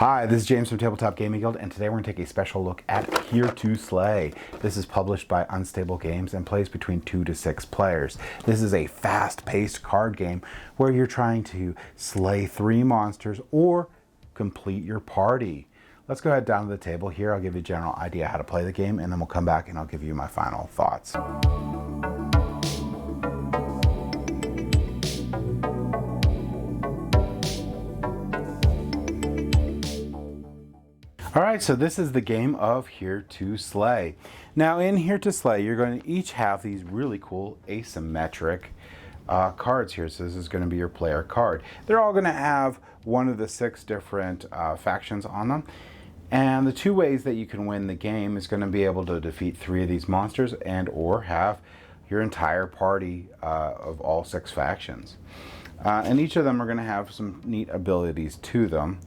Hi, this is James from Tabletop Gaming Guild, and today we're going to take a special look at Here to Slay. This is published by Unstable Games and plays between 2 to 6 players. This is a fast-paced card game where you're trying to slay 3 monsters or complete your party. Let's go ahead down to the table here. I'll give you a general idea how to play the game, and then we'll come back and I'll give you my final thoughts. Alright, so this is the game of Here to Slay. Now in Here to Slay, you're going to each have these really cool asymmetric cards here. So this is going to be your player card. They're all going to have one of the 6 different factions on them. And the 2 ways that you can win the game is going to be able to defeat 3 of these monsters and or have your entire party of all 6 factions. And each of them are going to have some neat abilities to them.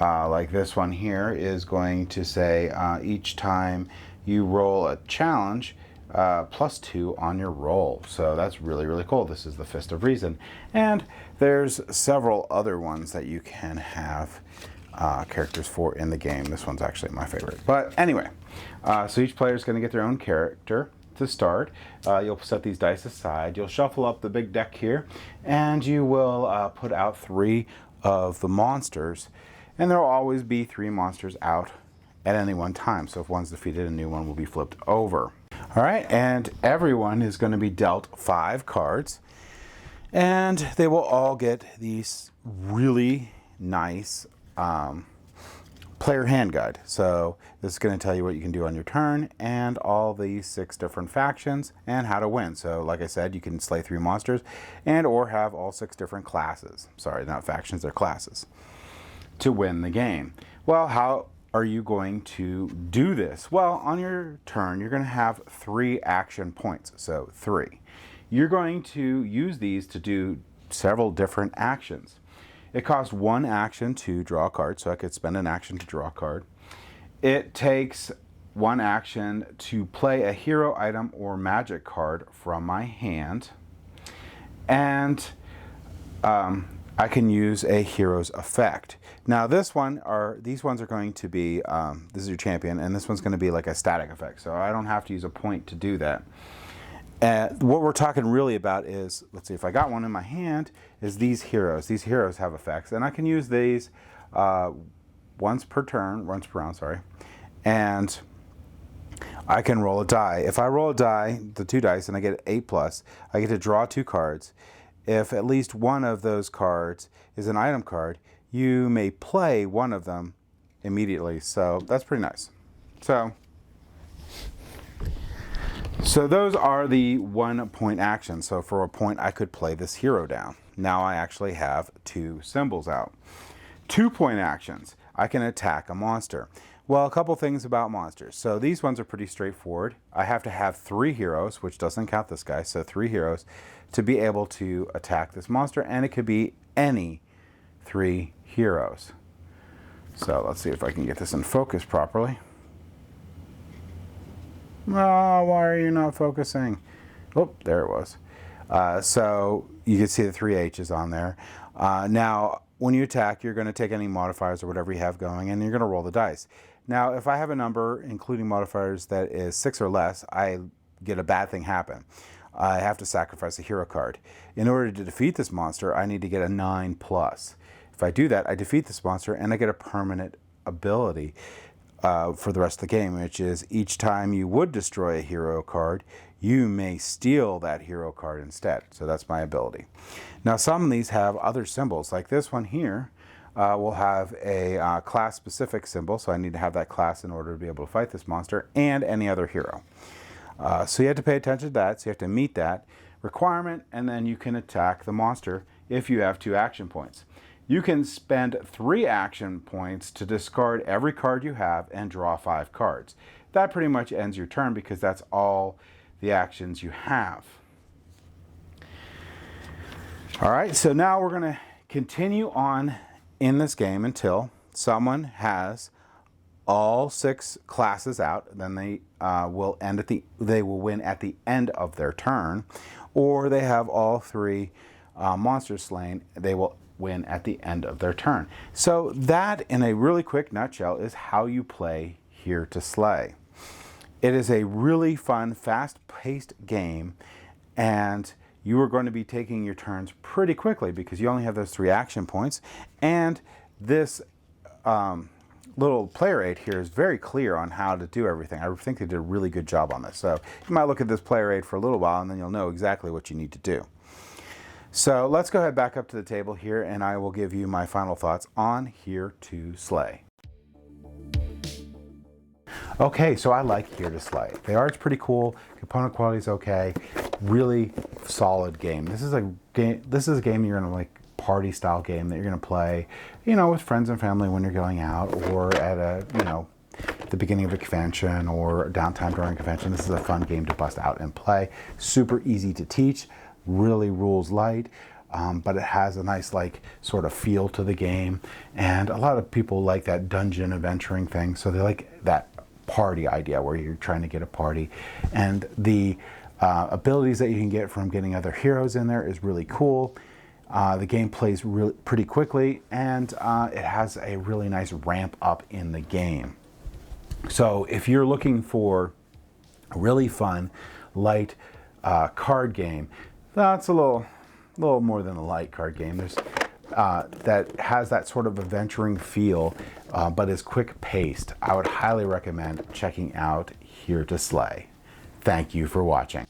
Like this one here is going to say each time you roll a challenge, +2 on your roll. So that's really, really cool. This is the Fist of Reason. And there's several other ones that you can have characters for in the game. This one's actually my favorite. But anyway, so each player is going to get their own character to start. You'll set these dice aside. You'll shuffle up the big deck here, and you will put out 3 of the monsters. And there will always be 3 monsters out at any one time. So if one's defeated, a new one will be flipped over. All right, and everyone is going to be dealt 5 cards. And they will all get these really nice player hand guide. So this is going to tell you what you can do on your turn and all these 6 different factions and how to win. So like I said, you can slay 3 monsters and or have all 6 different classes. Sorry, not factions, they're classes. To win the game. Well, how are you going to do this? Well, on your turn, you're going to have 3 action points. So 3. You're going to use these to do several different actions. It costs 1 action to draw a card, so I could spend an action to draw a card. It takes 1 action to play a hero item or magic card from my hand. And I can use a hero's effect. Now these ones are going to be, this is your champion, and this one's going to be like a static effect. So I don't have to use a point to do that. What we're talking really about is, let's see, if I got one in my hand, is these heroes. These heroes have effects, and I can use these once per round, sorry. And I can roll a die. If I roll a die, the 2 dice, and I get 8+, I get to draw 2 cards. If at least one of those cards is an item card, you may play one of them immediately. So that's pretty nice. So those are the 1-point actions. So for a point, I could play this hero down. Now I actually have 2 symbols out. 2-point actions. I can attack a monster. Well, a couple things about monsters. So these ones are pretty straightforward. I have to have 3 heroes, which doesn't count this guy, so 3 heroes, to be able to attack this monster, and it could be any 3 heroes. So let's see if I can get this in focus properly. Oh, why are you not focusing? Oh, there it was. So you can see the 3 H's on there. Now, when you attack, you're going to take any modifiers or whatever you have going, and you're going to roll the dice. Now, if I have a number, including modifiers, that is 6 or less, I get a bad thing happen. I have to sacrifice a hero card. In order to defeat this monster, I need to get a 9+. If I do that, I defeat this monster, and I get a permanent ability for the rest of the game, which is each time you would destroy a hero card, you may steal that hero card instead. So that's my ability. Now, some of these have other symbols, like this one here. Will have a class-specific symbol, so I need to have that class in order to be able to fight this monster, and any other hero. So you have to pay attention to that, so you have to meet that requirement, and then you can attack the monster if you have 2 action points. You can spend 3 action points to discard every card you have and draw 5 cards. That pretty much ends your turn because that's all the actions you have. Alright, so now we're going to continue on in this game until someone has all 6 classes out. Then they will win at the end of their turn, or they have all 3 monsters slain. They will win at the end of their turn. So that, in a really quick nutshell, is how you play Here to Slay. It is a really fun, fast-paced game, and you are going to be taking your turns pretty quickly because you only have those 3 action points. And this little player aid here is very clear on how to do everything. I think they did a really good job on this. So you might look at this player aid for a little while, and then you'll know exactly what you need to do. So let's go ahead back up to the table here, and I will give you my final thoughts on Here to Slay. Okay, so I like Here to Slay. The art's pretty cool, component quality is okay, really solid game. This is a game you're gonna like, party style game that you're gonna play, you know, with friends and family when you're going out, or at a, you know, the beginning of a convention or downtime during a convention. This is a fun game to bust out and play. Super easy to teach, really rules light. But it has a nice like sort of feel to the game, and a lot of people like that dungeon adventuring thing, so they like that party idea where you're trying to get a party, and the abilities that you can get from getting other heroes in there is really cool. The game plays pretty quickly, and it has a really nice ramp up in the game. So if you're looking for a really fun, light card game, that's a little more than a light card game. There's that has that sort of adventuring feel, but is quick paced. I would highly recommend checking out Here to Slay. Thank you for watching.